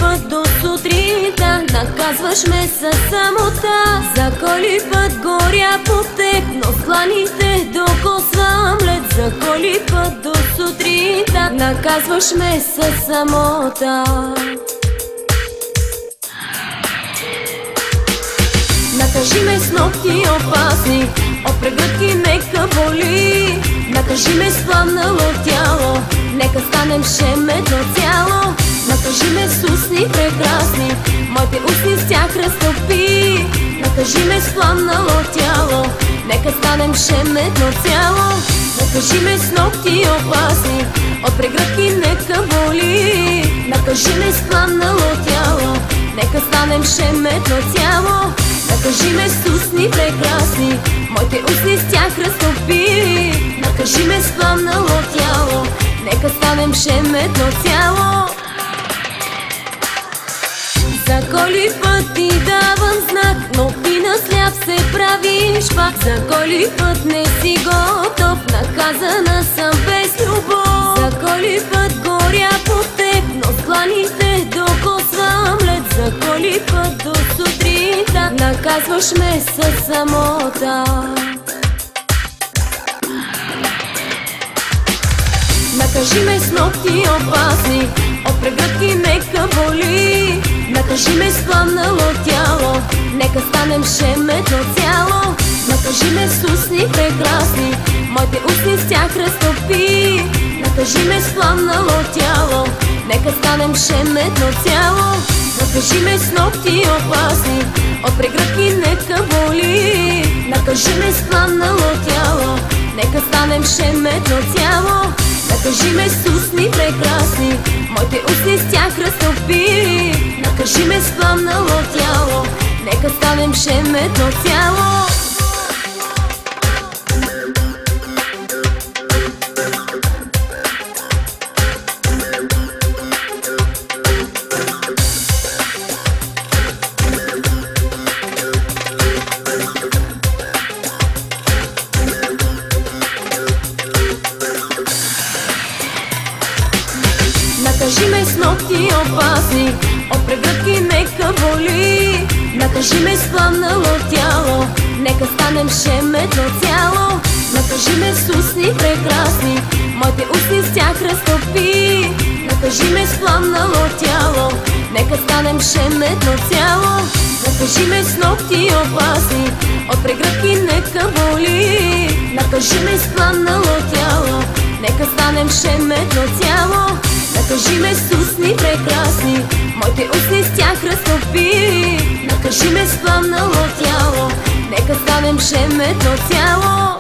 път до сутринта наказваш ме със самота. За коли път горя по теб, но с дланите докосвам лед. За коли път до сутринта наказваш ме със самота. Накажи ме с ногти опасни, от прегръдки нека боли. Накажи ме с пламнало тяло, нека станем шеметно цяло. Накажи ме с устни прекрасни, моите устни с тях разтопи. Накажи ме с пламнало тяло, нека станем шеметно цяло. Накажи ме с ногти опасни, от прегръдки нека боли. Накажи ме с пламнало тяло, нека станем шеметно цяло. Накажи ме с устни прекрасни, моите устни с тях разтопи. Накажи ме с пламнало тяло, нека станем шеметно цяло. За коли път ти давам знак, но ти на сляп се правиш пак. За коли път не си готов, наказана съм без любов. За коли път горя по теб, но с дланите докосвам лед. За коли път до сутринта наказваш ме със самота. Накажи ме с ногти опасни, от прегръдки нека боли. Накажи ме с пламнало тяло, нека станем шеметно цяло. Накажи ме с устни прекрасни, моите устни с тях разтопи. Накажи ме с пламнало тяло, нека станем шеметно цяло. Накажи ме с ногти опасни, от прегръдки нека боли. Накажи ме с пламнало тяло, нека станем шеметно цяло. Накажи ме с устни прекрасни, моите устни с тях разтопи. Накажи ме с пламнало тяло, нека станем шеметно цяло. Накажи ме с ногти опасни, от прегръдки нека боли. Накажи ме с пламнало тяло, нека станем шеметно цяло. Накажи ме с устни прекрасни, моите устни с тях разтопи. Накажи ме с пламнало тяло, нека станем шеметно цяло. Накажи ме с ногти опасни, от прегръдки нека боли. Накажи ме с пламнало тяло, нека станем шеметно цяло. Накажи ме с устни прекрасни, моите устни с тях разтопи. Накажи ме с пламнало тяло, нека станем шеметно цяло.